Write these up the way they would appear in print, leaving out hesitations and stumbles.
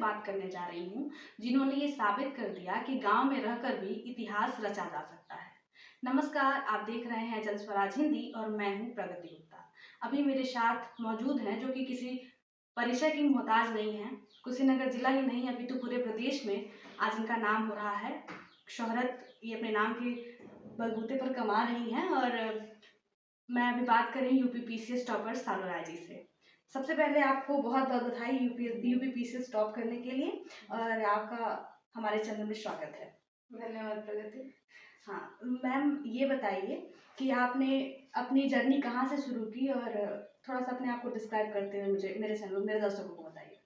बात करने जा रही हूँ, जिन्होंने ये साबित कर दिया कि गांव में रहकर भी इतिहास रचा जा सकता है। नमस्कार, आप देख रहे हैं जन स्वराज हिंदी और मैं हूँ प्रगति गुप्ता। अभी मेरे साथ मौजूद हैं जो कि किसी परिचय की मोहताज नहीं है। कुशीनगर जिला ही नहीं, अभी तो पूरे प्रदेश में आज इनका नाम हो रहा है। शोहरत ये अपने नाम के बलबूते पर कमा रही हैं। और मैं अभी बात कर रही हूँ यूपी पीसीएस टॉपर सालो राय जी से। सबसे पहले आपको बहुत बहुत बधाई यूपी पीसीएस टॉप करने के लिए, और आपका हमारे चैनल में स्वागत है। धन्यवाद प्रगति। हाँ मैम, ये बताइए कि आपने अपनी जर्नी कहाँ से शुरू की, और थोड़ा सा अपने आप को डिस्क्राइब करते हुए मुझे मेरे दर्शकों को बताइए।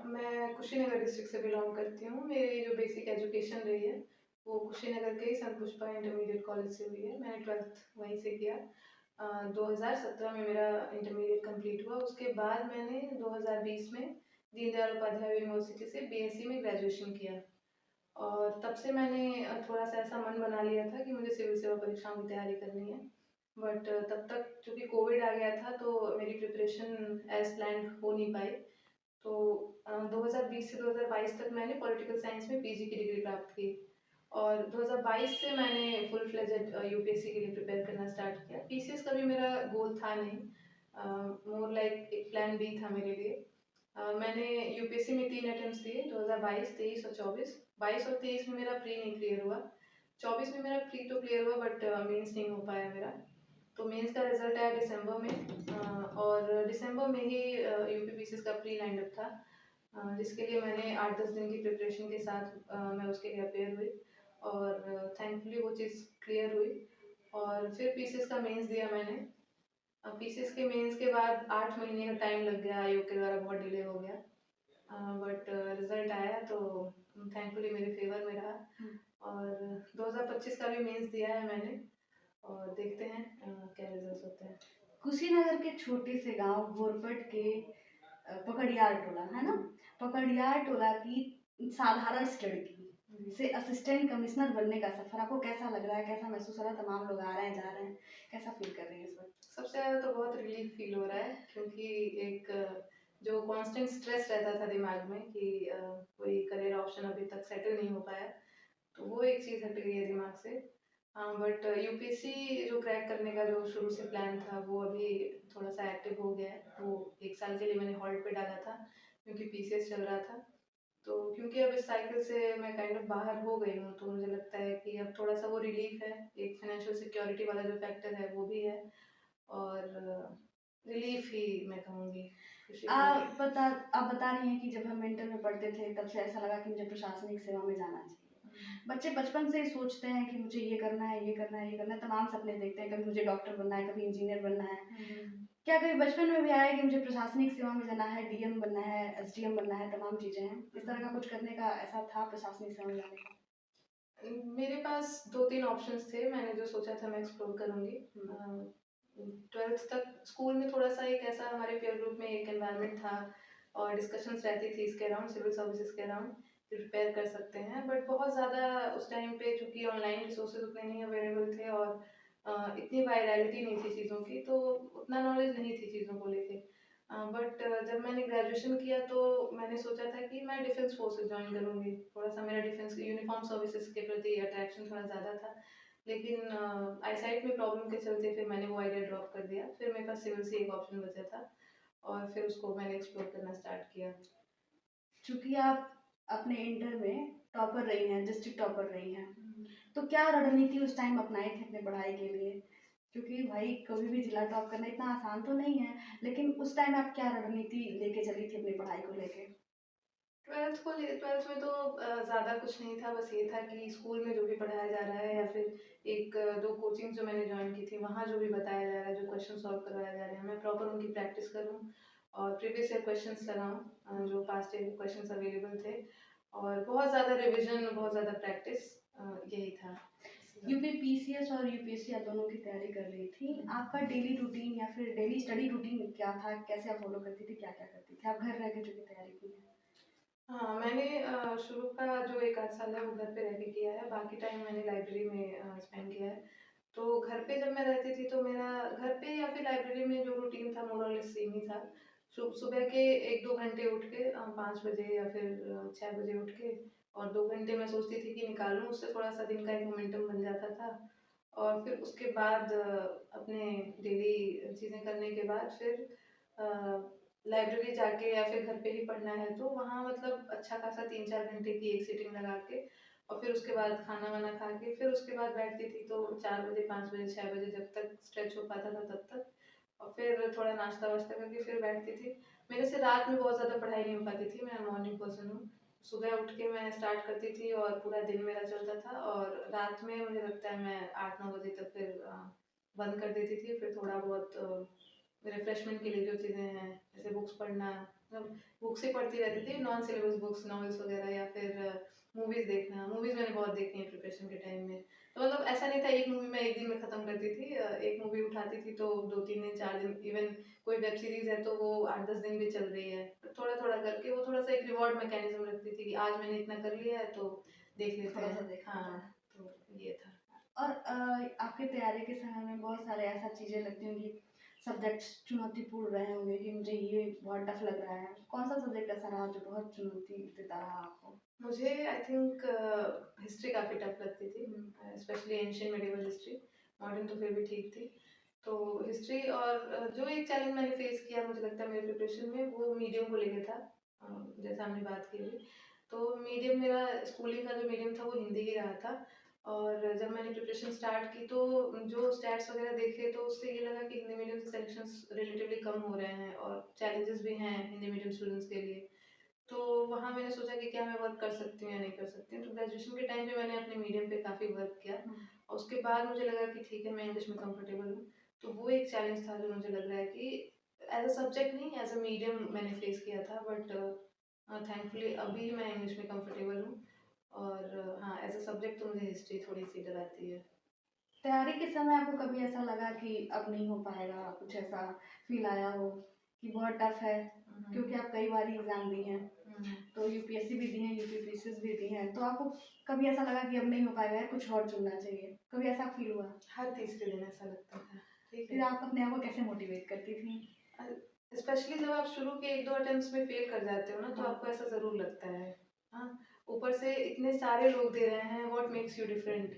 मैं कुशीनगर डिस्ट्रिक्ट से बिलोंग करती हूँ। मेरी जो बेसिक एजुकेशन रही है वो कुशीनगर के ही संत पुष्पा इंटरमीडिएट कॉलेज से हुई है। मैंने 12th वहीं से किया। 2017 में मेरा इंटरमीडिएट कंप्लीट हुआ। उसके बाद मैंने 2020 में दीनदयाल उपाध्याय यूनिवर्सिटी से बीएससी में ग्रेजुएशन किया। और तब से मैंने थोड़ा सा ऐसा मन बना लिया था कि मुझे सिविल सेवा परीक्षाओं की तैयारी करनी है। बट तब तक चूँकि कोविड आ गया था तो मेरी प्रिपरेशन एज प्लान हो नहीं पाई। तो 2020 से 2022 तक मैंने पॉलिटिकल साइंस में पीजी की डिग्री प्राप्त की। और 2022 से मैंने फुल फ्लेजेड यूपीएससी के लिए प्रिपेयर करना स्टार्ट किया। पीसीएस का भी मेरा गोल था नहीं, मोर लाइक एक प्लान बी था मेरे लिए। मैंने यूपीएससी में 3 अटेम्प्ट्स दिए, 2022, 23 और 24। 22 और 23 में मेरा प्री नहीं क्लियर हुआ। 24 में मेरा प्री तो क्लियर हुआ बट मेंस नहीं हो पाया मेरा। तो मेंस का रिजल्ट आया दिसंबर में, और दिसंबर में ही यूपी पीसीएस का प्री लाइंड अप था, जिसके लिए मैंने 8-10 दिन की प्रिपरेशन के साथ मैं उसके लिए अपेयर हुई। और थैंकफुली वो चीज़ क्लियर हुई। और फिर पीसीएस का मेंस दिया मैंने। पीसीएस के मेंस के बाद 8 महीने का टाइम लग गया, आयोग के द्वारा बहुत डिले हो गया। बट रिजल्ट आया तो थैंकफुली मेरे फेवर में रहा। और 2025 का भी मेंस दिया है मैंने, और देखते हैं क्या रिजल्ट होते हैं। कुशीनगर के छोटे से गांव घोरपट के पकड़ियार टोला है ना, पकड़ियार टोला की साधारण सी लड़की से असिस्टेंट कमिश्नर बनने का सफर आपको कैसा लग रहा है, कैसा महसूस हो रहा है? तमाम लोग आ रहे हैं जा रहे हैं, कैसा फील कर रही है इस वक्त? सबसे ज़्यादा तो बहुत रिलीफ फील हो रहा है, क्योंकि एक जो कांस्टेंट स्ट्रेस रहता था दिमाग में कि कोई करियर ऑप्शन अभी तक सेटल नहीं हो पाया, तो वो एक चीज़ हट गई है दिमाग से। हाँ, बट यूपीएससी जो क्रैक करने का जो शुरू से प्लान था वो अभी थोड़ा सा एक्टिव हो गया है। वो 1 साल के लिए मैंने हॉल्ट पे डाला था क्योंकि पीसीएस चल रहा था। तो क्योंकि अब इस साइकिल से मैं काइंड ऑफ बाहर हो गई हूँ, तो मुझे लगता है कि अब थोड़ा सा वो रिलीफ है। एक फाइनेंशियल सिक्योरिटी वाला जो फैक्टर है वो भी है, और रिलीफ ही मैं कहूँगी। आप बता रही हैं कि जब हम इंटर में पढ़ते थे तब से ऐसा लगा कि मुझे प्रशासनिक सेवा में जाना चाहिए। बच्चे बचपन से ही सोचते हैं कि मुझे ये करना है, ये करना है, ये करना है, तमाम सपने देखते हैं, कभी मुझे डॉक्टर बनना है, कभी इंजीनियर बनना है। क्या कभी बचपन में भी आया कि मुझे प्रशासनिक सेवा में जाना है, डीएम बनना है, एसडीएम बनना है, तमाम चीज़ें हैं, इस तरह का कुछ करने का ऐसा था प्रशासनिक सेवा में जाने का? मेरे पास 2-3 ऑप्शंस थे, मैंने जो सोचा था मैं एक्सप्लोर करूँगी। 12th तक स्कूल में थोड़ा सा एक ऐसा हमारे पीयर ग्रुप में एक एनवायरनमेंट था, और डिस्कशंस रहती थी इसके अराउंड, सिविल सर्विसेज के अराउंड प्रिपेयर कर सकते हैं। बट बहुत ज़्यादा उस टाइम पे चूँकि ऑनलाइन रिसोर्सेज उतने नहीं अवेलेबल थे, और इतनी वायरलिटी नहीं थी चीज़ों की, तो उतना नॉलेज नहीं थी चीज़ों को लेके। बट जब मैंने ग्रेजुएशन किया तो मैंने सोचा था कि मैं डिफेंस फोर्सेस ज्वाइन करूँगी। थोड़ा सा मेरा डिफेंस यूनिफॉर्म सर्विसेज के प्रति अट्रैक्शन थोड़ा ज़्यादा था, लेकिन आईसाइट में प्रॉब्लम के चलते फिर मैंने वो आइडिया ड्रॉप कर दिया। फिर मेरे पास सिविल से एक ऑप्शन बचा था, और फिर उसको मैंने एक्सप्लोर करना स्टार्ट किया। चूंकि आप अपने इंटर में टॉपर रही हैं, डिस्ट्रिक्ट टॉपर रही हैं, तो क्या रणनीति उस टाइम अपनाई थी अपने पढ़ाई के लिए? क्योंकि भाई कभी भी जिला टॉप करना इतना आसान तो नहीं है, लेकिन उस टाइम आप क्या रणनीति लेके चली थी अपनी पढ़ाई को लेके? 12th में तो ज़्यादा कुछ नहीं था, बस ये था कि स्कूल में जो भी पढ़ाया जा रहा है, या फिर 1-2 कोचिंग जो मैंने ज्वाइन की थी वहाँ जो भी बताया जा रहा है, जो क्वेश्चन सॉल्व करवाए जा रहे हैं, मैं प्रॉपर उनकी प्रैक्टिस करूँ और प्रीवियस ईयर क्वेश्चंस लगाऊँ, जो पास्ट ईयर के क्वेश्चंस अवेलेबल थे, और बहुत ज़्यादा रिविजन, बहुत ज़्यादा प्रैक्टिस, यही था। यूपी पीसीएस और यूपीएससी आप दोनों की तैयारी कर रही थी, आपका डेली रूटीन या फिर डेली स्टडी रूटीन क्या था? कैसे आप फॉलो करती थी, क्या क्या करती थी? आप घर रह के जो भी तैयारी की है। हाँ, मैंने शुरू का जो 1 आध साल है वो घर पे रह के किया है, बाकी टाइम मैंने लाइब्रेरी में स्पेंड किया है। तो घर पे जब मैं रहती थी तो मेरा घर पे या फिर लाइब्रेरी में जो रूटीन था मोर और लेस सेम ही था। सुबह के 1-2 घंटे उठ के 5 बजे या फिर 6 बजे उठ के और 2 घंटे मैं सोचती थी कि निकालूँ, उससे थोड़ा-सा दिन का एक मोमेंटम बन जाता था। और फिर उसके बाद अपने डेली चीज़ें करने के बाद फिर लाइब्रेरी जाके या फिर घर पे ही पढ़ना है तो वहाँ मतलब अच्छा खासा 3-4 घंटे की एक सीटिंग लगा के और फिर उसके बाद खाना-वाना खा के फिर उसके बाद बैठती थी तो 4 बजे, 5 बजे, 6 बजे जब तक स्ट्रेच हो पाता था तब तक और फिर थोड़ा नाश्ता-वाश्ता करके फिर बैठती थी। मेरे से रात में बहुत ज़्यादा पढ़ाई नहीं हो पाती थी, मैं मॉर्निंग पर्सन हूँ। सुबह उठ के मैं स्टार्ट करती थी और पूरा दिन मेरा चलता था और रात में मुझे लगता है मैं 8-9 बजे तक फिर बंद कर देती थी। फिर थोड़ा बहुत रिफ्रेशमेंट के लिए जो चीज़ें हैं जैसे बुक्स पढ़ना मतलब बुक्स ही पढ़ती रहती थी, नॉन सिलेबस बुक्स, नॉवेल्स वगैरह या फिर मूवीज़ देखना। मूवीज़ मैंने बहुत देखी हैं प्रिपरेशन के टाइम में। तो मतलब ऐसा नहीं था एक मूवी मैं एक दिन में ख़त्म करती थी। एक मूवी उठाती थी तो 2-3 दिन, 4 दिन इवन कोई वेब सीरीज़ है तो वो 8-10 दिन भी चल रही है। थोड़ा-थोड़ा करके वो थोड़ा-सा एक रिवॉर्ड मैकेनिज़्म रखती थी कि आज मैंने इतना कर लिया है तो देख लेते थोड़ा-सा हैं। देख लेते हैं। हाँ, तो ये था। और आपकी तैयारी के समय में बहुत सारे ऐसा चीज़ें लगती होंगी, सब्जेक्ट्स चुनौतीपूर्ण रहे होंगे कि मुझे ये बहुत टफ लग रहा है। कौन-सा सब्जेक्ट ऐसा रहा जो बहुत चुनौती देता रहा आपको? मुझे आई थिंक हिस्ट्री काफ़ी टफ लगती थी, specially ancient medieval history. Modern तो फिर भी ठीक थी। तो हिस्ट्री और जो एक चैलेंज मैंने फेस किया मुझे लगता है मेरे प्रिपरेशन में वो मीडियम को लेके था। जैसा हमने बात की अभी, तो मीडियम मेरा स्कूलिंग का जो मीडियम था वो हिंदी ही रहा था और जब मैंने प्रिपरेशन स्टार्ट की तो जो स्टैट्स वगैरह देखे तो उससे ये लगा कि हिंदी मीडियम से सेलेक्शंस रिलेटिवली कम हो रहे हैं और चैलेंजेस भी हैं हिंदी मीडियम स्टूडेंट्स के लिए। तो वहाँ मैंने सोचा कि क्या मैं वर्क कर सकती हूँ या नहीं कर सकती हूँ। तो ग्रेजुएशन के टाइम पे मैंने अपने मीडियम पे काफ़ी वर्क किया और उसके बाद मुझे लगा कि ठीक है मैं इंग्लिश में कंफर्टेबल हूँ। तो वो एक चैलेंज था जो मुझे लग रहा है कि एज अ सब्जेक्ट नहीं एज अ मीडियम मैंने फेस किया था बट थैंकफुली अभी मैं इंग्लिश में कंफर्टेबल हूँ और हाँ एज अ सब्जेक्ट तो मुझे हिस्ट्री थोड़ी सी डराती है। तैयारी के समय आपको कभी ऐसा लगा कि अब नहीं हो पाएगा, कुछ ऐसा फ़ील आया हो कि बहुत टफ है? क्योंकि आप कई बार एग्ज़ाम दी हैं, तो यूपीएससी भी दी हैं, यूपीपीसीएस भी दी हैं, तो आपको कभी ऐसा लगा कि अब नहीं हो पाएगा, कुछ और चुनना चाहिए? कभी ऐसा फ़ील हुआ? हर तीसरे दिन ऐसा लगता था। ठीक फिर है। आप अपने आप को कैसे मोटिवेट करती थी? स्पेशली जब आप शुरू के 1-2 अटेम्प्ट्स में फेल कर जाते हो ना तो हाँ। आपको ऐसा ज़रूर लगता है। हाँ, ऊपर से इतने सारे लोग दे रहे हैं व्हाट मेक्स यू डिफरेंट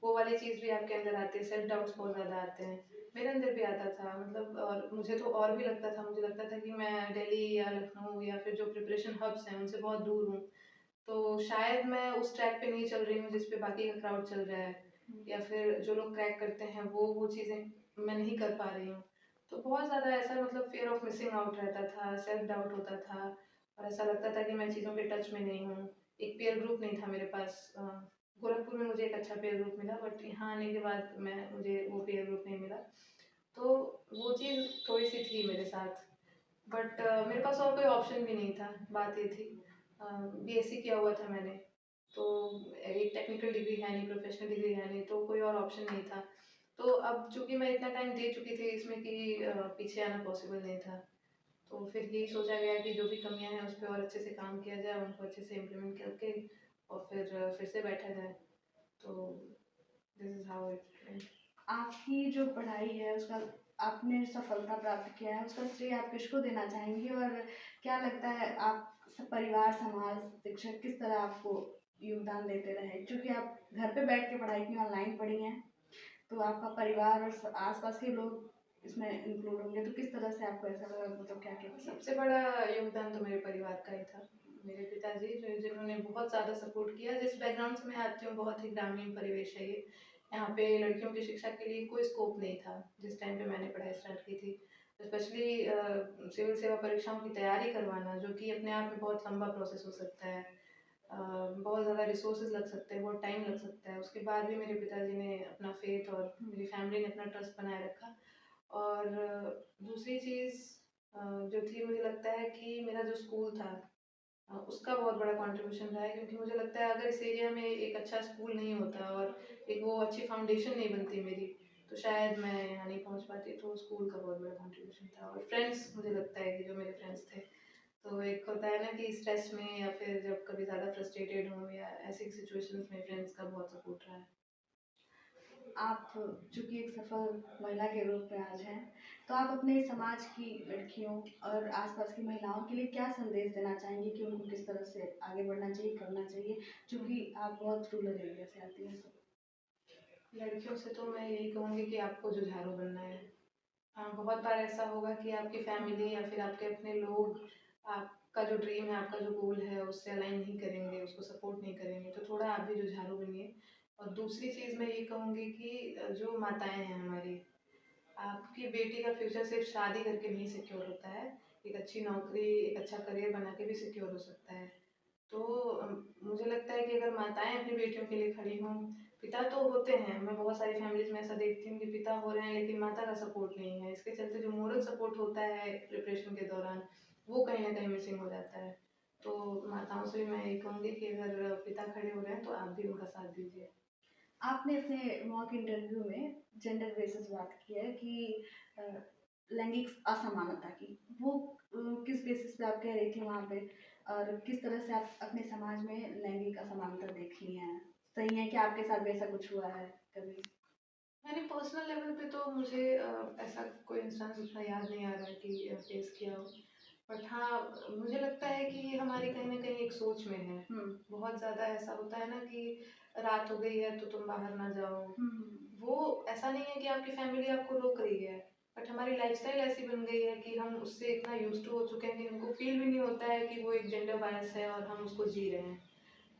वो वाली चीज़ भी आपके अंदर आती है, सेल्फ डाउट्स बहुत ज़्यादा आते हैं। मेरे अंदर भी आता था मतलब और मुझे तो और भी लगता था, मुझे लगता था कि मैं दिल्ली या लखनऊ या फिर जो प्रिपरेशन हब्स हैं उनसे बहुत दूर हूँ। तो शायद मैं उस ट्रैक पे नहीं चल रही हूँ जिस पे बाकी का क्राउड चल रहा है या फिर जो लोग क्रैक करते हैं वो चीज़ें मैं नहीं कर पा रही हूँ। तो बहुत ज़्यादा ऐसा मतलब फ़ियर ऑफ मिसिंग आउट रहता था, सेल्फ डाउट होता था और ऐसा लगता था कि मैं चीज़ों के टच में नहीं हूँ। एक पीयर ग्रुप नहीं था मेरे पास। गोरखपुर में मुझे एक अच्छा पीयर ग्रुप मिला बट यहाँ आने के बाद मुझे वो पीयर ग्रुप नहीं मिला। तो वो चीज़ थोड़ी-सी थी मेरे साथ। बट मेरे पास और कोई ऑप्शन भी नहीं था, बात ये थी। बीएससी किया हुआ था मैंने, तो एक टेक्निकल डिग्री है नहीं, प्रोफेशनल डिग्री है नहीं, तो कोई और ऑप्शन नहीं था। तो अब चूँकि मैं इतना टाइम दे चुकी थी इसमें कि पीछे आना पॉसिबल नहीं था। तो फिर यही सोचा गया कि जो भी कमियाँ हैं उस पे और अच्छे से काम किया जाए, उनको अच्छे से इम्प्लीमेंट करके और फिर से बैठा जाए। तो this is how it went. आपकी जो पढ़ाई है उसका आपने सफलता प्राप्त किया है, उसका श्रेय आप किसको देना चाहेंगी? और क्या लगता है आप परिवार, समाज, शिक्षक किस तरह आपको योगदान देते रहे? क्योंकि आप घर पे बैठ के पढ़ाई की, ऑनलाइन पढ़ी हैं, तो आपका परिवार और आसपास के लोग इसमें इंक्लूड होंगे, तो किस तरह से आपको ऐसा लगा, मतलब क्या क्या किया? सबसे बड़ा योगदान तो मेरे परिवार का ही था। मेरे पिताजी जिन्होंने बहुत ज़्यादा सपोर्ट किया। जिस बैकग्राउंड से मैं आती हूँ बहुत ही ग्रामीण परिवेश है ये। यहाँ पे लड़कियों की शिक्षा के लिए कोई स्कोप नहीं था जिस टाइम पे मैंने पढ़ाई स्टार्ट की थी। स्पेशली सिविल सेवा परीक्षाओं की तैयारी करवाना जो कि अपने आप में बहुत लंबा प्रोसेस हो सकता है। बहुत ज़्यादा रिसोर्सेज लग सकते हैं, बहुत टाइम लग सकता है। उसके बाद भी मेरे पिताजी ने अपना फेथ और मेरी फैमिली ने अपना ट्रस्ट बनाए रखा। और दूसरी चीज़ जो थी मुझे लगता है कि मेरा जो स्कूल था उसका बहुत बड़ा कंट्रीब्यूशन रहा है क्योंकि मुझे लगता है अगर इस एरिया में एक अच्छा स्कूल नहीं होता और एक वो अच्छी फाउंडेशन नहीं बनती मेरी तो शायद मैं यहाँ नहीं पहुँच पाती। तो स्कूल का बहुत बड़ा कंट्रीब्यूशन था और फ्रेंड्स मुझे लगता है कि जो मेरे फ्रेंड्स थे तो एक होता है ना कि स्ट्रेस में या फिर जब कभी ज़्यादा फ्रस्ट्रेटेड हूँ या ऐसी सिचुएशंस में फ्रेंड्स का बहुत सपोर्ट रहा है। आप चूँकि एक सफल महिला के रूप में आज हैं, तो आप अपने समाज की लड़कियों और आस-पास की महिलाओं के लिए क्या संदेश देना चाहेंगी कि उनको किस तरह से आगे बढ़ना चाहिए, करना चाहिए? चूँकि आप बहुत रूरल एरिया से आती हैं तो। लड़कियों से तो मैं यही कहूँगी कि आपको जुझारू बनना है। हाँ, बहुत बार ऐसा होगा कि आपकी फैमिली या फिर आपके अपने लोग आपका जो ड्रीम है, आपका जो गोल है, उससे अलाइन नहीं करेंगे, उसको सपोर्ट नहीं करेंगे, तो थोड़ा आप भी जुझारू बनिए। और दूसरी चीज़ मैं ये कहूँगी कि जो माताएँ हैं हमारी, आपकी बेटी का फ्यूचर सिर्फ शादी करके नहीं सिक्योर होता है। एक अच्छी नौकरी, एक अच्छा करियर बना के भी सिक्योर हो सकता है। तो मुझे लगता है कि अगर माताएँ अपनी बेटियों के लिए खड़ी हों, पिता तो होते हैं, मैं बहुत सारी फैमिलीज़ में ऐसा देखती हूँ कि पिता हो रहे हैं लेकिन माता का सपोर्ट नहीं है। इसके चलते जो मोरल सपोर्ट होता है प्रिपरेशन के दौरान, वो कहीं न कहीं मिसिंग हो जाता है। तो माताओं से भी मैं यही कहूँगी कि अगर पिता खड़े हो रहे हैं तो आप भी उनका साथ दीजिए। आपने अपने मॉक इंटरव्यू में जेंडर बेसिस बात की है कि अ, लैंगिक असमानता की। वो किस बेसिस पे आप कह रही थी वहाँ पे? और किस तरह से आप अपने समाज में लैंगिक असमानता देखती हैं? सही है कि आपके साथ भी ऐसा कुछ हुआ है कभी? मैंने पर्सनल लेवल पे तो मुझे ऐसा कोई इंस्टेंस उतना याद नहीं आ रहा है कि फेस किया हो। बट हाँ, मुझे लगता है कि ये हमारी कहीं न कहीं एक सोच में है। हुँ। बहुत ज़्यादा ऐसा होता है ना कि रात हो गई है तो तुम बाहर ना जाओ। हुँ, हुँ। वो ऐसा नहीं है कि आपकी फैमिली आपको रोक रही है, बट हमारी लाइफ़स्टाइल ऐसी बन गई है कि हम उससे इतना यूज़्ड टू हो चुके हैं कि हमको फ़ील भी नहीं होता है कि वो एक जेंडर बायस है और हम उसको जी रहे हैं।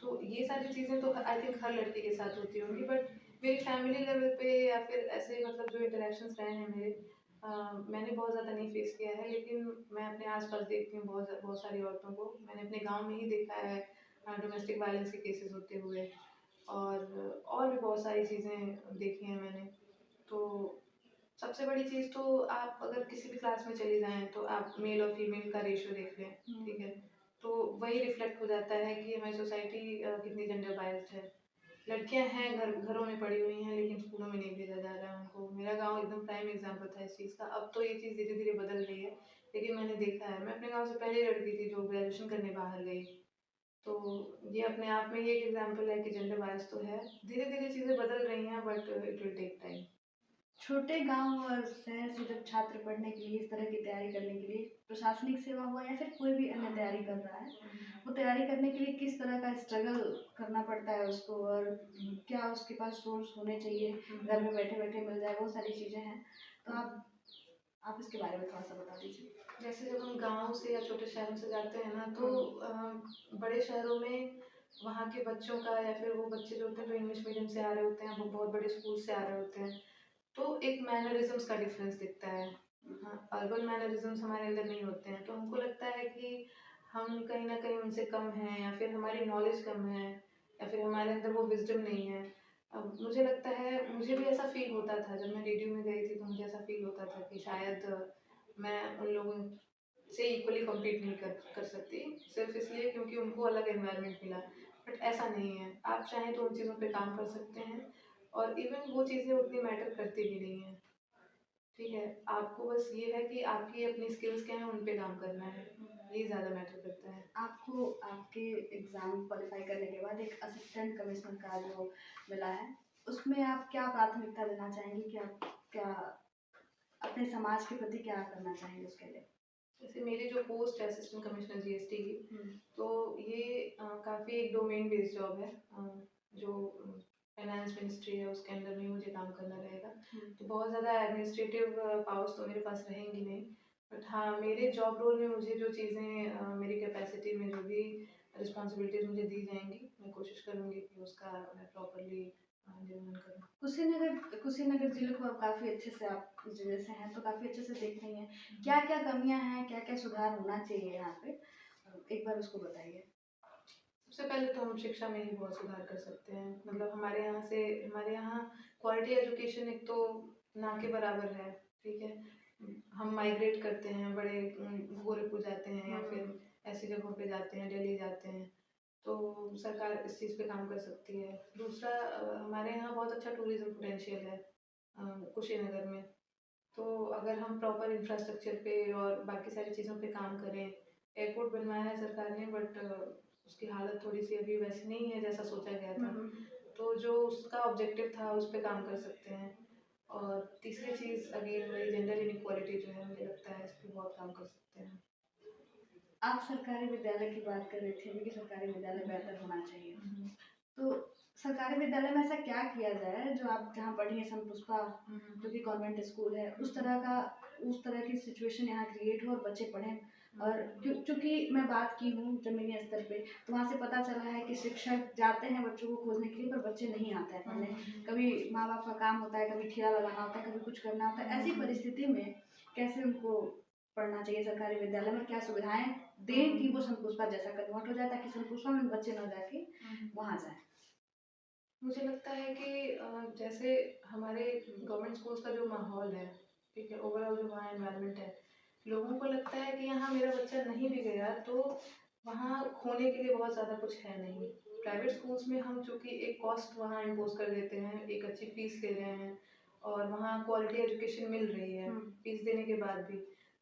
तो ये सारी चीज़ें तो आई थिंक हर लड़के के साथ होती होंगी, बट मेरी फैमिली लेवल पे या फिर ऐसे मतलब जो इंटरेक्शंस रहे हैं मेरे, मैंने बहुत ज़्यादा नहीं फेस किया है, लेकिन मैं अपने आसपास देखती हूँ बहुत सारी औरतों को। मैंने अपने गांव में ही देखा है डोमेस्टिक वायलेंस के केसेस होते हुए, और भी बहुत सारी चीज़ें देखी हैं मैंने। तो सबसे बड़ी चीज़ तो आप अगर किसी भी क्लास में चले जाएँ तो आप मेल और फीमेल का रेशियो देख लें, ठीक है? तो वही रिफ्लेक्ट हो जाता है कि हमारी सोसाइटी कितनी जेंडर बायस्ड है। लड़कियाँ हैं घरों में पड़ी हुई हैं लेकिन स्कूलों में नहीं भेजा जा रहा है उनको। मेरा गाँव एकदम प्राइम एग्ज़ाम्पल था इस चीज़ का। अब तो ये चीज़ धीरे-धीरे बदल रही है, लेकिन मैंने देखा है। मैं अपने गाँव से पहली लड़की थी जो ग्रेजुएशन करने बाहर गई। तो ये अपने आप में ही एक एग्ज़ाम्पल है कि जेंडर बायस तो है। धीरे-धीरे चीज़ें बदल रही हैं, but it will take time. छोटे गाँव और शहर से जब छात्र पढ़ने के लिए इस तरह की तैयारी करने के लिए प्रशासनिक सेवा हुआ या फिर कोई भी अन्य तैयारी कर रहा है, वो तैयारी करने के लिए किस तरह का स्ट्रगल करना पड़ता है उसको और क्या उसके पास सोर्स होने चाहिए, घर में बैठे-बैठे मिल जाए, वो सारी चीज़ें हैं। तो आप इसके बारे में थोड़ा-सा बता दीजिए। जैसे जब हम गाँव से या छोटे शहरों से जाते हैं ना, तो बड़े शहरों में वहाँ के बच्चों का या फिर वो बच्चे जो होते हैं जो इंग्लिश मीडियम से आ रहे होते हैं, वो बहुत बड़े स्कूल से आ रहे होते हैं, तो एक मैनरिज़म्स का डिफ़रेंस दिखता है। हाँ, अर्बन मैनरिज़म्स हमारे अंदर नहीं होते हैं, तो हमको लगता है कि हम कहीं न कहीं उनसे कम हैं या फिर हमारी नॉलेज कम है या फिर हमारे अंदर वो विज़डम नहीं है। अब मुझे लगता है, मुझे भी ऐसा फ़ील होता था जब मैं रेडियो में गई थी, तो मुझे ऐसा फ़ील होता था कि शायद मैं उन लोगों से इक्वली कम्पीट नहीं कर सकती, सिर्फ़ इसलिए क्योंकि उनको अलग एनवायरनमेंट मिला। बट ऐसा नहीं है, आप चाहें तो उन चीज़ों पे काम कर सकते हैं और इवन वो चीज़ें उतनी मैटर करती भी नहीं हैं, ठीक है? आपको बस ये है कि आपकी अपनी स्किल्स क्या हैं, उन पे काम करना है, ये ज़्यादा मैटर करता है। आपको आपके एग्ज़ाम क्वालिफ़ाई करने के बाद एक असिस्टेंट कमिश्नर का जो मिला है, उसमें आप क्या प्राथमिकता देना चाहेंगी कि आप क्या अपने समाज के प्रति क्या करना चाहेंगे उसके लिए? जैसे मेरी जो पोस्ट है असिस्टेंट कमिश्नर जीएसटी की, हुँ। तो ये काफ़ी एक डोमेन बेस्ड जॉब है, जो फाइनेंस मिनिस्ट्री है उसके अंडर में मुझे काम करना रहेगा। तो बहुत ज़्यादा एडमिनिस्ट्रेटिव पावर्स तो मेरे पास रहेंगी नहीं, बट हाँ, मेरे जॉब रोल में मुझे जो चीज़ें मेरी कैपेसिटी में जो भी रिस्पॉन्सिबिलिटीज़ मुझे दी जाएंगी, मैं कोशिश करूँगी कि उसका मैं प्रॉपरली निर्वहन करूँ। कुशीनगर ज़िले को अब काफ़ी अच्छे से आप ज़िले से हैं, तो काफ़ी अच्छे से देख रही हैं। क्या-क्या कमियाँ हैं, क्या-क्या सुधार होना चाहिए यहाँ पे? एक बार उसको बताइए। सबसे पहले तो हम शिक्षा में ही बहुत सुधार कर सकते हैं। मतलब हमारे यहाँ क्वालिटी एजुकेशन एक तो ना के बराबर है, ठीक है? हम माइग्रेट करते हैं, बड़े गोरखपुर जाते हैं या फिर ऐसी जगहों पे जाते हैं, दिल्ली जाते हैं, तो सरकार इस चीज़ पे काम कर सकती है। दूसरा, हमारे यहाँ बहुत अच्छा टूरिज़्म पोटेंशियल है कुशीनगर में। तो अगर हम प्रॉपर इंफ्रास्ट्रक्चर पे और बाकी सारी चीज़ों पे काम करें, एयरपोर्ट बनवाया है सरकार ने, बट उसकी हालत थोड़ी सी अभी वैसी नहीं है जैसा सोचा गया था। तो जो उसका ऑब्जेक्टिव था उस पे काम कर सकते हैं। और तीसरी चीज़ अगेन वही जेंडर इनइक्वालिटी जो है, मुझे लगता है इस पे बहुत काम कर सकते हैं। आप सरकारी विद्यालय की बात कर रहे थे अभी कि सरकारी विद्यालय बेहतर होना चाहिए। हम्म, तो सरकारी विद्यालय में ऐसा क्या किया जाए जो आप जहाँ पढ़ी हैं संपुष्पा, हम्म, जो कि कॉन्वेंट स्कूल है, उस तरह की सिचुएशन यहाँ क्रिएट हो और बच्चे पढ़ें। और क्योंकि मैं बात की हूँ जमीनी स्तर पे, तो वहाँ से पता चला है कि शिक्षक जाते हैं बच्चों को खोजने के लिए, पर बच्चे नहीं आते हैं पढ़ने। कभी माँ बाप का काम होता है, कभी ठेला लगाना होता है, कभी कुछ करना होता है। ऐसी परिस्थिति में कैसे उनको पढ़ना चाहिए सरकारी विद्यालय में, क्या सुविधाएं दें कि वो संपुष्पा जैसा कन्वर्ट हो जाए, ताकि संपुष्पा में बच्चे न जाके वहाँ जाए। मुझे लगता है कि जैसे हमारे गवर्नमेंट स्कूल्स का जो माहौल है, ठीक है, ओवरऑल जो वहाँ एनवायरनमेंट है, लोगों को लगता है कि यहाँ मेरा बच्चा नहीं भी गया तो वहाँ खोने के लिए बहुत ज़्यादा कुछ है नहीं। प्राइवेट स्कूल्स में हम चूँकि एक कॉस्ट वहाँ इम्पोज कर देते हैं, एक अच्छी फीस ले रहे हैं और वहाँ क्वालिटी एजुकेशन मिल रही है फीस देने के बाद भी,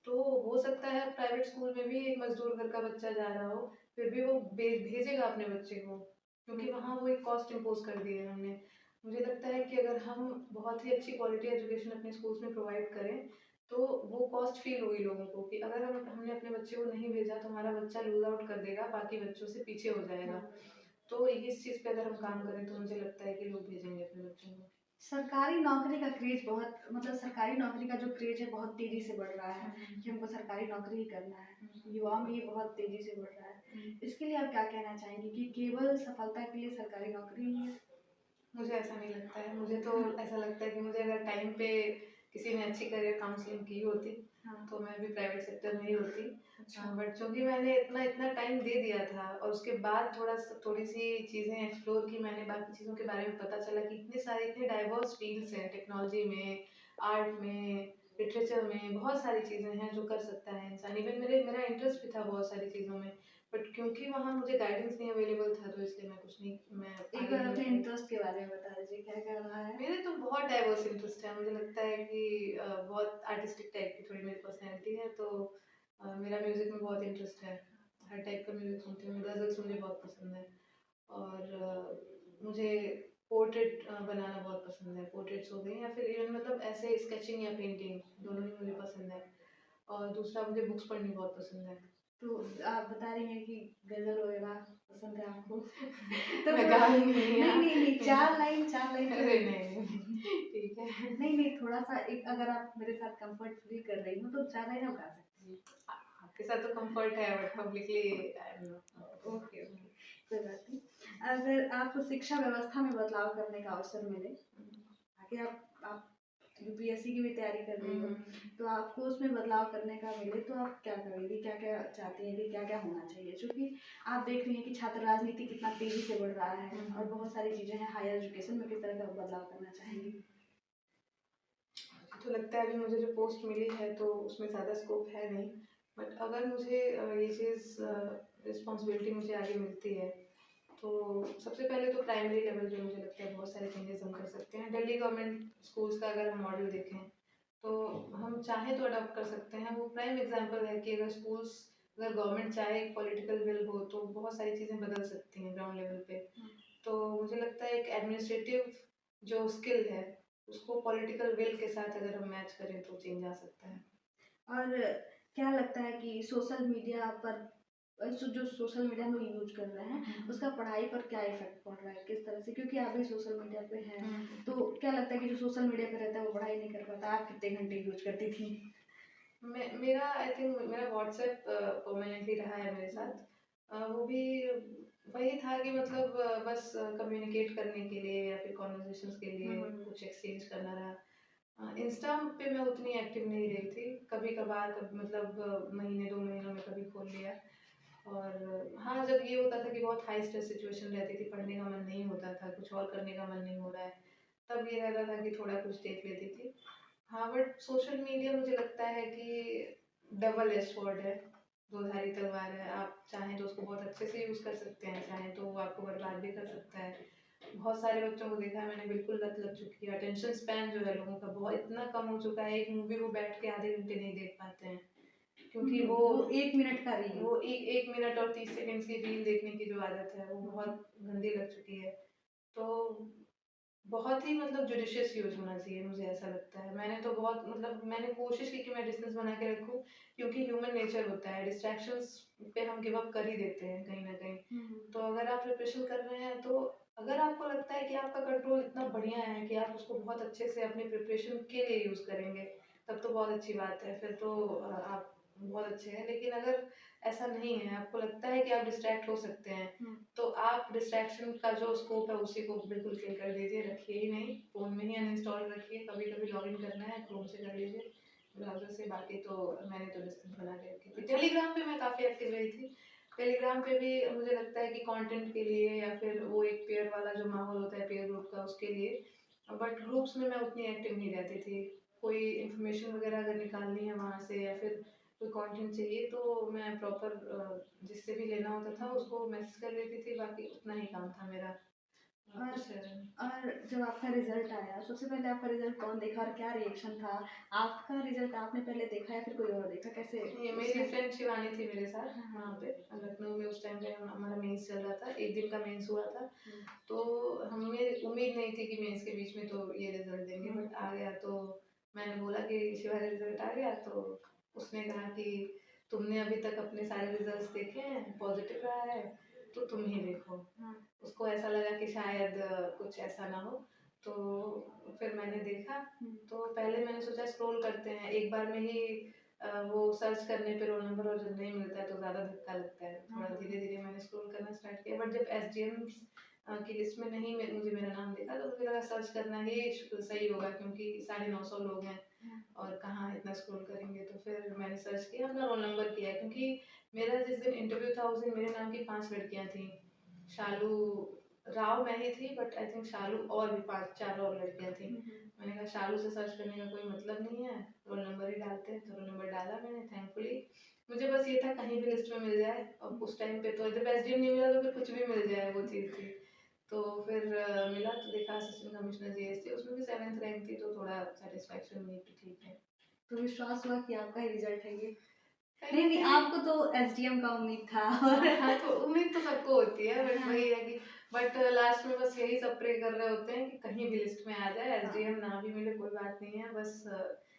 तो हो सकता है प्राइवेट स्कूल में भी एक मजदूर घर का बच्चा जा रहा हो, फिर भी वो भेजेगा अपने बच्चे को, क्योंकि वहाँ वो एक कॉस्ट इम्पोज कर दी है हमने। मुझे लगता है कि अगर हम बहुत ही अच्छी क्वालिटी एजुकेशन अपने स्कूल्स में प्रोवाइड करें तो वो कॉस्ट फील होगी लोगों को कि अगर हमने अपने बच्चे को नहीं भेजा तो हमारा बच्चा लूज आउट कर देगा, बाकी बच्चों से पीछे हो जाएगा। तो इस चीज़ पे अगर हम काम करें तो मुझे लगता है कि लोग भेजेंगे अपने बच्चों को। सरकारी नौकरी का क्रेज बहुत, मतलब सरकारी नौकरी का जो क्रेज है बहुत तेजी से बढ़ रहा है कि हमको सरकारी नौकरी ही करना है। युवाओं में ये बहुत तेजी से बढ़ रहा है। इसके लिए आप क्या कहना चाहेंगे कि केवल सफलता के लिए सरकारी नौकरी ही है? मुझे ऐसा नहीं लगता है। मुझे तो ऐसा लगता है कि मुझे अगर टाइम पे किसी ने अच्छी करियर काउंसलिंग की होती तो मैं भी प्राइवेट सेक्टर में ही होती। बट चूँकि मैंने इतना टाइम दे दिया था और उसके बाद थोड़ी सी चीज़ें एक्सप्लोर की मैंने, बाकी चीज़ों के बारे में पता चला कि इतने डाइवर्स फील्ड्स हैं, टेक्नोलॉजी में, आर्ट में, लिटरेचर में, बहुत सारी चीज़ें हैं जो कर सकता है इंसान। इवन मेरा इंटरेस्ट भी था बहुत सारी चीज़ों में, बट क्योंकि वहाँ मुझे गाइडेंस नहीं अवेलेबल था तो इसलिए मैं एक बार अपने इंटरेस्ट के बारे में बता दीजिए, क्या क्या रहा है? मेरे तो बहुत डाइवर्स इंटरेस्ट है। मुझे लगता है कि बहुत आर्टिस्टिक टाइप की थोड़ी मेरी पर्सनैलिटी है, तो मेरा म्यूज़िक में बहुत इंटरेस्ट है। हर टाइप का म्यूज़िक सुनती हूँ, गज़ल्स मुझे बहुत पसंद है। और मुझे पोर्ट्रेट बनाना बहुत पसंद है। पोर्ट्रेट्स हो गए या फिर इवन मतलब ऐसे स्केचिंग या पेंटिंग, दोनों ही मुझे पसंद है। और दूसरा मुझे बुक्स पढ़नी बहुत पसंद है। तो आप बता रही हैं कि गजल वगैरह पसंद है आपको। तो मैं गाऊंगी नहीं, चार लाइन अरे नहीं, ठीक है। नहीं, थोड़ा सा एक, अगर आप मेरे साथ कंफर्ट फील कर रही हो तो 4 लाइन आप गा सकती हैं। आपके साथ तो कंफर्ट है बट पब्लिकली ओके, कोई बात नहीं। अगर आपको शिक्षा व्यवस्था में बदलाव करने का अवसर मिले, आगे आप यूपीएससी की भी तैयारी कर रही हो, तो आपको उसमें बदलाव करने का मिले तो आप क्या करेंगी? क्या क्या चाहती हैं कि क्या क्या होना चाहिए? क्योंकि आप देख रही हैं कि छात्र राजनीति कितना तेजी से बढ़ रहा है और बहुत सारी चीज़ें हैं। हायर एजुकेशन में किस तरह का बदलाव करना चाहेंगी? तो लगता है अभी मुझे जो पोस्ट मिली है तो उसमें ज़्यादा स्कोप है नहीं, बट अगर मुझे ये चीज़ रिस्पॉन्सिबिलिटी मुझे आगे मिलती है तो सबसे पहले तो प्राइमरी लेवल पे मुझे लगता है बहुत सारे चेंजेस हम कर सकते हैं। दिल्ली गवर्नमेंट स्कूल्स का अगर हम मॉडल देखें तो हम चाहे तो अडॉप्ट कर सकते हैं। वो प्राइम एग्जांपल है कि अगर गवर्नमेंट चाहे, पॉलिटिकल विल हो तो बहुत सारी चीज़ें बदल सकती हैं ग्राउंड लेवल पे। तो मुझे लगता है एक एडमिनिस्ट्रेटिव जो स्किल है उसको पॉलिटिकल विल के साथ अगर हम मैच करें तो चेंज आ सकता है। और क्या लगता है कि सोशल मीडिया पर जो सोशल मीडिया हम लोग यूज कर रहे हैं उसका पढ़ाई पर क्या इफेक्ट पड़ रहा है, किस तरह से? क्योंकि आप भी सोशल मीडिया पे हैं, तो क्या लगता है कि जो सोशल मीडिया पे रहता है वो पढ़ाई नहीं कर पाता? आप कितने घंटे यूज करती थी? मेरा आई थिंक मेरा व्हाट्सएप परमानेंटली रहा है मेरे साथ। वो भी वही था कि मतलब बस कम्युनिकेट करने के लिए या फिर कॉन्वर्सेशंस के लिए कुछ एक्सचेंज करना रहा। इंस्टा पे मैं उतनी एक्टिव नहीं रही थी, कभी कभार मतलब महीने 2 महीनों में कभी खोल लिया। और हाँ, जब ये होता था कि बहुत हाई स्ट्रेस सिचुएशन रहती थी, पढ़ने का मन नहीं होता था, कुछ और करने का मन नहीं हो रहा है, तब ये रहता था कि थोड़ा कुछ देख लेती थी। हाँ, बट सोशल मीडिया मुझे लगता है कि डबल एज स्वॉर्ड है, दो-धारी तलवार है। आप चाहें तो उसको बहुत अच्छे से यूज़ कर सकते हैं, चाहें तो वो आपको बर्बाद भी कर सकता है। बहुत सारे बच्चों को देखा है मैंने, बिल्कुल लत लग चुकी है। अटेंशन स्पैन जो है लोगों का बहुत इतना कम हो चुका है, एक मूवी वो बैठ के आधे घंटे नहीं देख पाते हैं, क्योंकि वो 1 मिनट का रील, वो 1 मिनट और 30 सेकंड्स की रील देखने की जो आदत है वो बहुत गंदी लग चुकी है। तो बहुत ही मतलब जुडिशियस यूज़ होना चाहिए, मुझे ऐसा लगता है। मैंने तो बहुत मतलब मैंने कोशिश की कि मैं डिस्टेंस बना के रखूँ, क्योंकि ह्यूमन नेचर होता है, डिस्ट्रैक्शंस पे हम गिव अप कर ही देते हैं कहीं न कहीं। तो अगर आप प्रिपरेशन कर रहे हैं, तो अगर आपको लगता है कि आपका कंट्रोल इतना बढ़िया है कि आप उसको बहुत अच्छे से अपनी प्रिपरेशन के लिए यूज़ करेंगे, तब तो बहुत अच्छी बात है, फिर तो आप बहुत अच्छे हैं। लेकिन अगर ऐसा नहीं है, आपको लगता है कि आप डिस्ट्रैक्ट हो सकते हैं, तो आप डिस्ट्रैक्शन का जो स्कोप है उसी को बिल्कुल किल कर दीजिए, रखिए ही नहीं, फ़ोन में ही अनइंस्टॉल रखिए, कभी-कभी लॉगिन करना है क्रोम से कर लीजिए, ब्राउज़र से। बाकी तो मैंने तो डिस्टेंस बना के रखी थी। टेलीग्राम पे मैं काफ़ी एक्टिव रही थी। टेलीग्राम पे भी मुझे लगता है कि कंटेंट के लिए या फिर वो एक पीयर वाला जो माहौल होता है पीयर ग्रुप का, उसके लिए। बट ग्रुप्स में मैं उतनी एक्टिव नहीं रहती थी। कोई इन्फॉर्मेशन वगैरह अगर निकालनी है वहाँ से या फिर कोई कंटेंट चाहिए, तो मैं प्रॉपर जिससे भी लेना होता था उसको मैसेज कर लेती थी, बाकी उतना ही काम था मेरा। और कुछ और जब आपका रिजल्ट आया, सबसे पहले आपका रिजल्ट कौन देखा और क्या रिएक्शन था? आपका रिजल्ट आपने पहले देखा या फिर कोई और देखा? कैसे नहीं, उस मेरी टाइम? फ्रेंड शिवानी थी मेरे साथ हाँ, हाँ। वहाँ पे लखनऊ में। उस टाइम पे हमारा मेंस चल रहा था, एक दिन का मेंस हुआ था। हुँ, तो हमें उम्मीद नहीं थी कि मेंस के बीच में तो ये रिजल्ट देंगे, हुँ, बट आ गया। तो मैंने बोला कि शिवानी रिजल्ट आ गया, तो उसने कहा कि तुमने अभी तक अपने सारे रिजल्ट्स देखे हैं, पॉजिटिव रहा है, तो तुम ही देखो। हाँ, उसको ऐसा लगा कि शायद कुछ ऐसा ना हो। तो फिर मैंने देखा। हुँ, तो पहले मैंने सोचा स्क्रॉल करते हैं, एक बार में ही वो सर्च करने पे रोल नंबर और जब नहीं मिलता है तो ज़्यादा धक्का लगता है। हाँ, थोड़ा हाँ, धीरे धीरे मैंने स्क्रॉल करना स्टार्ट किया, बट जब एसडीएम की लिस्ट में नहीं मुझे मेरा नाम दिखा, तो मुझे लगा सर्च करना ही सही होगा, क्योंकि 950 लोग हैं हाँ, और कहाँ इतना स्क्रॉल करेंगे। तो फिर मैंने सर्च किया, अपना रोल नंबर किया, क्योंकि मेरा जिस दिन इंटरव्यू था उस दिन मेरे नाम की 5 लड़कियां थी। शालू राव मैं ही थी, बट आई थिंक शालू और भी 5-4 और लड़कियां थी। हुँ, हुँ, मैंने कहा शालू से सर्च करने का कोई मतलब नहीं है, रोल नंबर ही डालते हैं। तो रोल नंबर डाला मैंने, थैंकफुली। मुझे बस ये था कहीं भी लिस्ट में मिल जाए, और उस टाइम पे तो जब एसडीएम नहीं मिला तो फिर कुछ भी मिल जाए, वो चीज़ थी। तो फिर मिला, तो देखा असिस्टेंट कमिश्नर जीएसटी, उसमें भी 7th रैंक थी, तो थोड़ा सेटिस्फेक्शन हुई कि ठीक है। तो विश्वास हुआ कि आपका ही रिजल्ट है ये? कहीं नहीं, ना नहीं, कहीं आपको तो एसडीएम का उम्मीद था और हाँ हाँ, तो उम्मीद तो सबको होती है, बट हाँ, वही है कि बट लास्ट में बस यही सब प्रे कर रहे होते हैं कि कहीं भी लिस्ट में आ जाए, हाँ। एसडीएम ना भी मिले कोई बात नहीं है, बस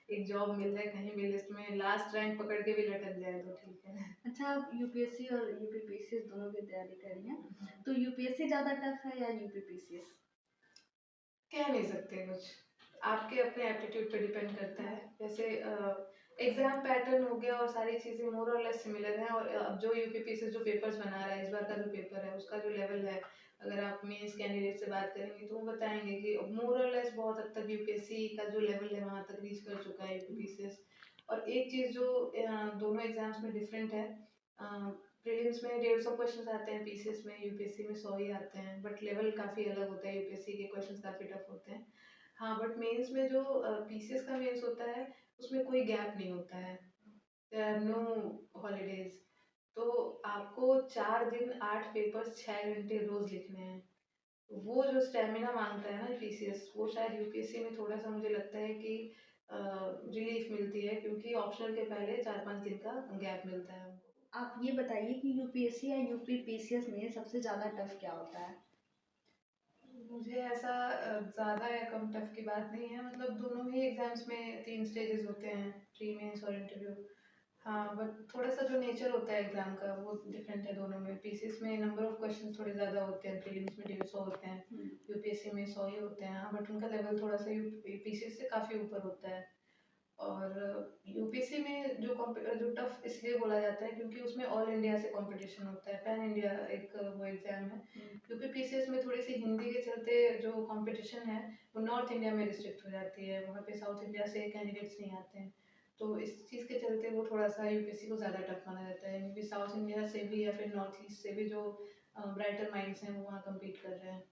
एक जॉब मिल जाए कहीं भी लिस्ट में, लास्ट रैंक पकड़ के भी लटक जाए तो ठीक है। अच्छा, आप यूपीएससी और यूपीपीसीएस दोनों की तैयारी कर रही हैं, तो यूपीएससी ज़्यादा टफ है या यूपीपीसीएस? कह नहीं सकते कुछ, आपके अपने एप्टीट्यूड पे डिपेंड करता है। जैसे एग्जाम पैटर्न हो गया और सारी चीज़ें मोर और लेस सिमिलर हैं, और अब जो यूपीपी से जो पेपर्स बना रहा है, इस बार का जो पेपर है उसका जो लेवल है, अगर आप मेंस कैंडिडेट से बात करेंगे तो वो बताएंगे कि मोर और लेस बहुत हद तक यूपीएससी का जो लेवल है वहाँ तक रीच कर चुका है यूपीपीसीएस। और एक चीज़ जो दोनों एग्जाम्स में डिफरेंट है, प्रीलिम्स में 150 क्वेश्चंस आते हैं, पीसीएस में यूपीएससी में 100 ही आते हैं, बट लेवल काफ़ी अलग होता है, यूपीएससी के क्वेश्चंस काफ़ी टफ होते हैं। हाँ, बट मेंस में जो पीसीएस का मेंस होता है उसमें कोई गैप नहीं होता है, देयर आर नो हॉलीडेज। तो आपको 4 दिन 8 पेपर्स 6 घंटे रोज लिखने हैं। तो वो जो स्टेमिना मांगता है ना पीसीएस, वो शायद यूपीएससी में थोड़ा सा मुझे लगता है कि रिलीफ मिलती है, क्योंकि ऑप्शनल के पहले 4-5 दिन का गैप मिलता है हमको। आप ये बताइए कि यूपीएससी या यूपीपीसीएस में सबसे ज़्यादा टफ क्या होता है? मुझे ऐसा ज़्यादा या कम टफ की बात नहीं है, मतलब दोनों ही एग्जाम्स में 3 स्टेजेस होते हैं, प्री मेंस और इंटरव्यू। हाँ, बट थोड़ा सा जो नेचर होता है एग्जाम का वो डिफरेंट है दोनों में। पीसीएस में नंबर ऑफ क्वेश्चन थोड़े ज़्यादा होते हैं, प्रीलिम्स में 150 होते हैं, यूपीएससी में 100 ही होते हैं। हाँ, बट उनका लेवल थोड़ा सा पीसीएस से काफ़ी ऊपर होता है। और यूपीएससी में जो टफ इसलिए बोला जाता है क्योंकि उसमें ऑल इंडिया से कंपटीशन होता है, पैन इंडिया एक वो एग्जाम है। यूपीपीसीएस में थोड़ी सी हिंदी के चलते जो कंपटीशन है वो नॉर्थ इंडिया में रिस्ट्रिक्ट हो जाती है, वहाँ पे साउथ इंडिया से कैंडिडेट्स नहीं आते हैं। तो इस चीज़ के चलते वो थोड़ा सा यूपीएससी को ज़्यादा टफ माना जाता है, क्योंकि साउथ इंडिया से भी या फिर नॉर्थ ईस्ट से भी जो ब्राइटर माइंड्स हैं वो वहाँ कम्पीट कर रहे हैं।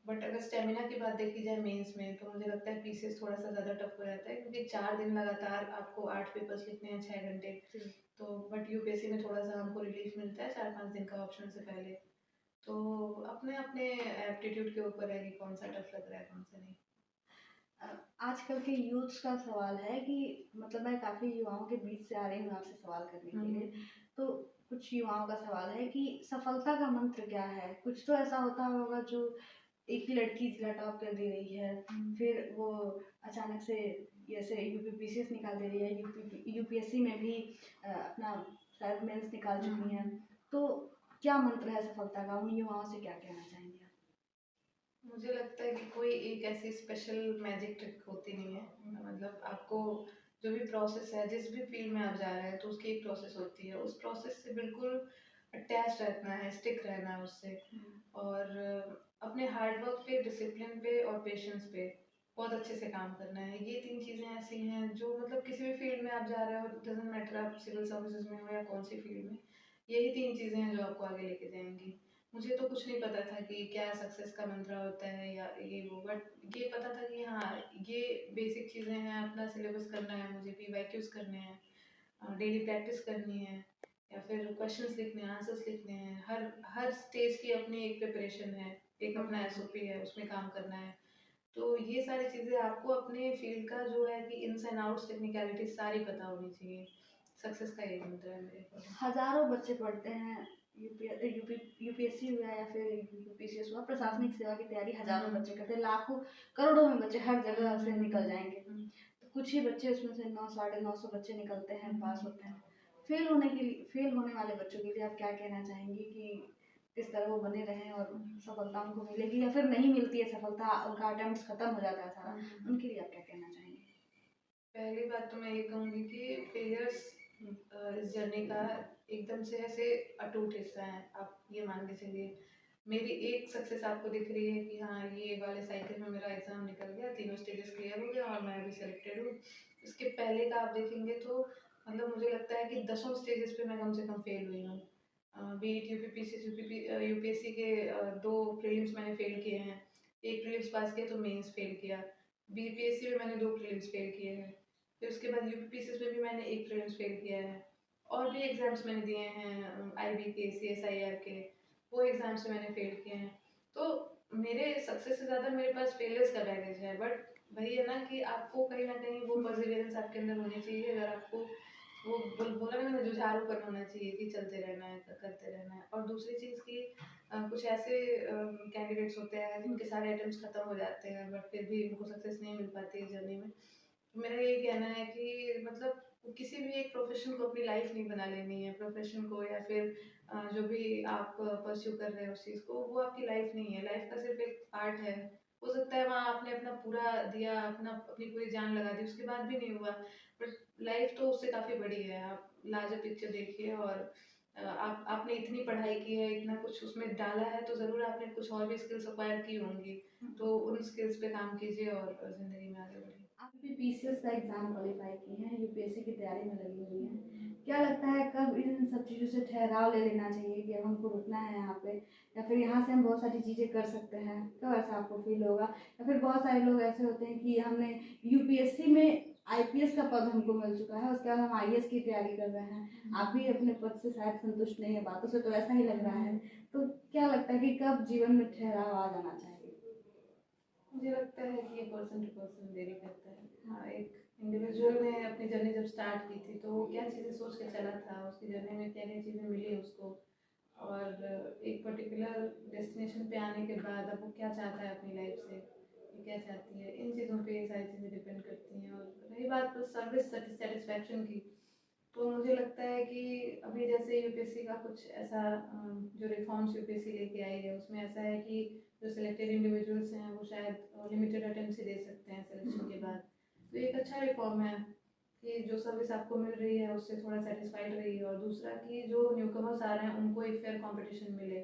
बट अगर स्टेमिना की बात देखी जाए मेंस में, तो मुझे लगता है पीसीएस थोड़ा सा ज़्यादा टफ हो जाता है, क्योंकि 4 दिन लगातार आपको 8 पेपर्स लिखने हैं 6 घंटे। तो बट यूपीएससी में थोड़ा सा हमको रिलीफ मिलता है 4-5 दिन का ऑप्शन से पहले। तो अपने अपने एप्टीट्यूड के ऊपर है कि कौन सा टफ लग रहा है कौन सा नहीं। अ, आजकल के यूथ्स का सवाल है कि मतलब मैं काफ़ी युवाओं के बीच से आ रही हूँ आपसे सवाल करने के लिए। तो कुछ युवाओं का सवाल है कि सफलता का मंत्र क्या है? कुछ तो ऐसा होता होगा जो एक लड़की जिला टॉप कर दे रही है, फिर वो अचानक से जैसे यूपीपीसीएस निकाल दे रही है, यूपीएससी में भी अपना शायद मेंस निकाल चुकी हैं। तो क्या मंत्र है सफलता का, उन युवाओं से क्या कहना चाहेंगे आप? मुझे लगता है कि कोई एक ऐसी स्पेशल मैजिक ट्रिक होती नहीं है। मतलब आपको जो भी प्रोसेस है, जिस भी फील्ड में आप जा रहे हैं तो उसकी एक प्रोसेस होती है, उस प्रोसेस से बिल्कुल अटैच रहना है, स्टिक रहना है उससे। और अपने हार्ड वर्क पे, डिसिप्लिन पे और पेशेंस पे बहुत अच्छे से काम करना है। ये 3 चीज़ें ऐसी हैं जो मतलब किसी भी फील्ड में आप जा रहे हो, डज़न्ट मैटर आप सिविल सर्विसेज में हो या कौन सी फील्ड में, यही 3 चीज़ें हैं जो आपको आगे लेके जाएँगी। मुझे तो कुछ नहीं पता था कि क्या सक्सेस का मंत्र होता है या ये वो, बट ये पता था कि हाँ, ये बेसिक चीज़ें हैं। अपना सिलेबस करना है, मुझे पीवाईक्यूज करने हैं, डेली प्रैक्टिस करनी है, या फिर क्वेश्चंस लिखने हैं, आंसर्स लिखने हैं। हर हर स्टेज की अपनी एक प्रिपरेशन है, एक अपना एसओपी है, उसमें काम करना है। तो ये सारी चीज़ें आपको अपने फील्ड का जो है कि इन्स एंड आउट्स, टेक्निकलिटीज सारी पता होनी चाहिए। सक्सेस का ये मंत्र है मेरे को। हजारों बच्चे पढ़ते हैं, यूपीएससी हुआ या फिर यूपीसीएस हुआ, प्रशासनिक सेवा की तैयारी हजारों बच्चे करते हैं, लाखों करोड़ों में बच्चे हर जगह से निकल जाएंगे। तो कुछ ही बच्चे उसमें से 900-950 बच्चे निकलते हैं, पास होते हैं। फेल होने वाले बच्चों के लिए आप क्या कहना चाहेंगे कि किस तरह वो बने रहें और सफलता उनको मिलेगी या फिर नहीं मिलती है सफलता, उनका अटेम्प्ट खत्म हो जाता है सारा, उनके लिए आप क्या कहना चाहेंगे? पहली बात तो मैं ये कहूँगी कि फेलियर्स इस जर्नी का एकदम से ऐसे अटूट हिस्सा है। आप ये मान के चलिए, मेरी एक सक्सेस आपको दिख रही है कि हाँ, ये वाले साइकिल में मेरा एग्ज़ाम निकल गया, तीनों स्टेजेस क्लियर हो गया और मैं अभी सेलेक्टेड हूँ। इसके पहले का आप देखेंगे तो मतलब मुझे लगता है कि दसों स्टेजेस पे मैं कम से कम फेल हुई हूँ। बीट यूपीएससी के 2 प्रीलिम्स मैंने फेल किए हैं, एक प्रीलिम्स पास किया तो मेंस फेल किया। बीपीएससी में मैंने 2 प्रीलिम्स फेल किए हैं, फिर उसके बाद यूपीपीसीएस में भी मैंने एक प्रीलिम्स फेल किया है। और भी एग्ज़ाम्स मैंने दिए हैं, आईबी के, सीएसआईआर के, वो एग्ज़ाम्स मैंने फेल किए हैं। तो मेरे सक्सेस से ज़्यादा मेरे पास फेलियर्स का बैगेज है, बट वही है ना कि आपको कहीं न कहीं वो परसिवियरेंस आपके अंदर होनी चाहिए। अगर आपको वो बोला ना मैंने, जुझारूपन होना चाहिए कि चलते रहना है, करते रहना है। और दूसरी चीज़ कि कुछ ऐसे कैंडिडेट्स होते हैं जिनके सारे अटेम्प्ट्स खत्म हो जाते हैं, बट फिर भी उनको सक्सेस नहीं मिल पाती है जर्नी में। तो मेरा ये कहना है कि मतलब किसी भी एक प्रोफेशन को अपनी लाइफ नहीं बना लेनी है। प्रोफेशन को या फिर जो भी आप परस्यू कर रहे हैं उस चीज़ को, वो आपकी लाइफ नहीं है। लाइफ का सिर्फ एक पार्ट है। हो सकता है वहाँ आपने अपना पूरा दिया, अपनी पूरी जान लगा दी, उसके बाद भी नहीं हुआ, बट लाइफ तो उससे काफ़ी बड़ी है। आप लार्जर पिक्चर देखिए, और आपने इतनी पढ़ाई की है, इतना कुछ उसमें डाला है, तो ज़रूर आपने कुछ और भी स्किल्स एक्वायर की होंगी। तो उन स्किल्स पे काम कीजिए और ज़िंदगी में आगे बढ़िए। आप भी पीसीएस का एग्जाम क्वालिफाई की हैं, यूपीएससी की तैयारी में लगी हुई हैं, क्या लगता है कब इन सब चीज़ों से ठहराव ले लेना चाहिए कि अब हमको रुकना है यहाँ पे, या फिर यहाँ से हम बहुत सारी चीज़ें कर सकते हैं, कब ऐसा आपको फील होगा? या फिर बहुत सारे लोग ऐसे होते हैं कि हमने यूपीएससी में आईपीएस का पद हमको मिल चुका है, उसके बाद हम आईएएस की तैयारी कर रहे हैं, आप भी अपने पद से शायद संतुष्ट नहीं है, बातों से तो ऐसा ही लग रहा है। तो क्या लगता है कि कब जीवन में ठहराव आ जाना चाहिए? मुझे लगता है कि ये पर्सन टू पर्सन वेरी करता है। हाँ, एक इंडिविजुअल ने अपनी जर्नी जब स्टार्ट की थी तो वो क्या चीज़ें सोच के चला था, उसकी जर्नी में क्या क्या चीज़ें मिली उसको, और एक पर्टिकुलर डेस्टिनेशन पे आने के बाद अब वो क्या चाहता है अपनी लाइफ से, ये क्या चाहती है, इन चीज़ों पे ये सारी चीज़ें डिपेंड करती हैं। और रही बात सर्विस सेटिस्फैक्शन की, तो मुझे लगता है कि अभी जैसे यूपीएससी का कुछ ऐसा जो रिफॉर्म्स यूपीएससी लेके आई है, उसमें ऐसा है कि जो सिलेक्टेड इंडिविजुअल्स हैं वो शायद लिमिटेड अटेम्प्ट्स ही दे सकते हैं सिलेक्शन के बाद। तो एक अच्छा रिफॉर्म है कि जो सर्विस आपको मिल रही है उससे थोड़ा सेटिस्फाइड रहिए, और दूसरा कि जो न्यूकमर्स आ रहे हैं उनको एक फेयर कंपटीशन मिले।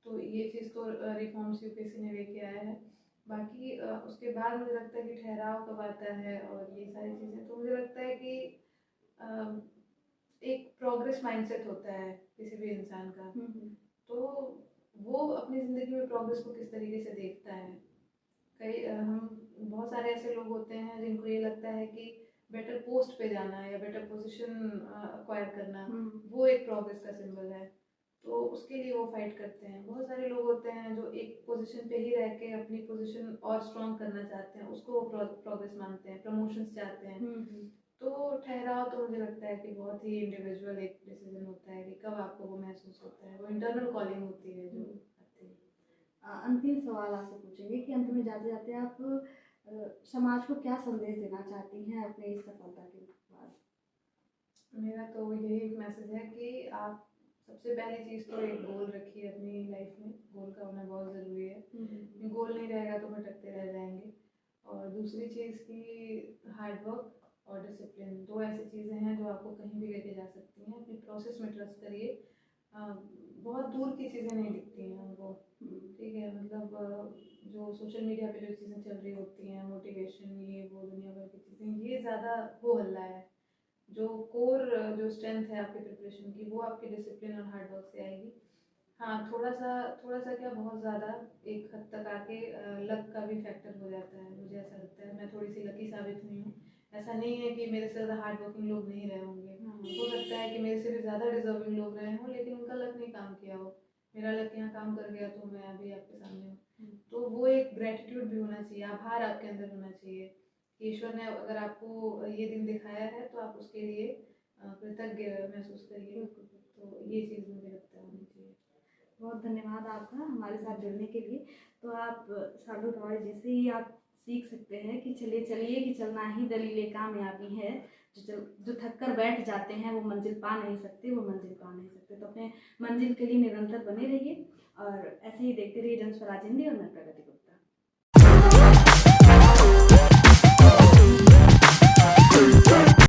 तो ये चीज़ तो रिफॉर्म्स यूपीएससी ने लेके आया है। बाकी उसके बाद मुझे लगता है कि ठहराव कब आता है और ये सारी चीज़ें, तो मुझे लगता है कि एक प्रोग्रेस माइंडसेट होता है किसी भी इंसान का। तो वो अपनी ज़िंदगी में प्रोग्रेस को किस तरीके से देखता है। हम बहुत सारे ऐसे लोग होते हैं जिनको ये लगता है कि बेटर पोस्ट पे जाना या बेटर पोजीशन अक्वायर करना, वो एक प्रोग्रेस का सिंबल है। तो उसके लिए वो फाइट करते हैं। बहुत सारे लोग होते हैं जो एक पोजीशन पे ही रह के अपनी पोजीशन और स्ट्रॉन्ग करना चाहते हैं, उसको वो प्रोग्रेस मानते हैं, प्रमोशंस चाहते हैं। तो ठहराव तो मुझे लगता है कि बहुत ही इंडिविजुअल एक डिसीजन होता है कि कब आपको वो महसूस होता है, वो इंटरनल कॉलिंग होती है जो आती है। अंतिम सवाल आपसे पूछेंगे कि अंत में जाते जाते आप समाज को क्या संदेश देना चाहती हैं अपने इस सफलता के बाद? मेरा तो यही एक मैसेज है कि आप सबसे पहली चीज़ तो एक गोल रखिए अपनी लाइफ में। गोल का होना बहुत ज़रूरी है। गोल नहीं रहेगा तो भटकते रह जाएंगे। और दूसरी चीज़ कि हार्ड वर्क और डिसिप्लिन, दो ऐसी चीज़ें हैं जो आपको कहीं भी लेके जा सकती हैं। अपनी प्रोसेस में ट्रस्ट करिए। बहुत दूर की चीज़ें नहीं दिखती हैं हमको, ठीक है। मतलब जो सोशल मीडिया पे जो चीज़ें चल रही होती हैं, मोटिवेशन, ये वो दुनिया भर की चीज़ें, ये ज़्यादा हो हल्ला है। जो कोर जो स्ट्रेंथ है आपके प्रिपरेशन की, वो आपके डिसिप्लिन और हार्ड वर्क से आएगी। हाँ, थोड़ा सा क्या, बहुत ज़्यादा एक हद तक आके लक का भी फैक्टर हो जाता है, मुझे ऐसा लगता है। मैं थोड़ी सी लकी साबित हुई हूँ। ऐसा नहीं है कि मेरे से ज़्यादा हार्ड वर्किंग लोग नहीं रहे होंगे। हो सकता है कि मेरे से भी ज़्यादा डिजर्विंग लोग रहे हों, लेकिन उनका लक नहीं काम किया हो। मेरा लक यहाँ काम कर गया तो मैं अभी आपके सामने हूँ। तो वो एक ग्रेटिट्यूड भी होना चाहिए, आभार आपके अंदर होना चाहिए कि ईश्वर ने अगर आपको ये दिन दिखाया है तो आप उसके लिए कृतज्ञ महसूस करिए। तो ये चीज़ मुझे लगता है होनी चाहिए। बहुत धन्यवाद आपका हमारे साथ जुड़ने के लिए। तो आप साधु रॉय जी से ही आप सीख सकते हैं कि चलिए चलिए कि चलना ही दलील कामयाबी है। जो थक कर बैठ जाते हैं वो मंजिल पा नहीं सकते, वो मंजिल पा नहीं सकते। तो अपने मंजिल के लिए निरंतर बने रहिए और ऐसे ही देखते रहिए जन स्वराज हिंदी और मैं प्रगति।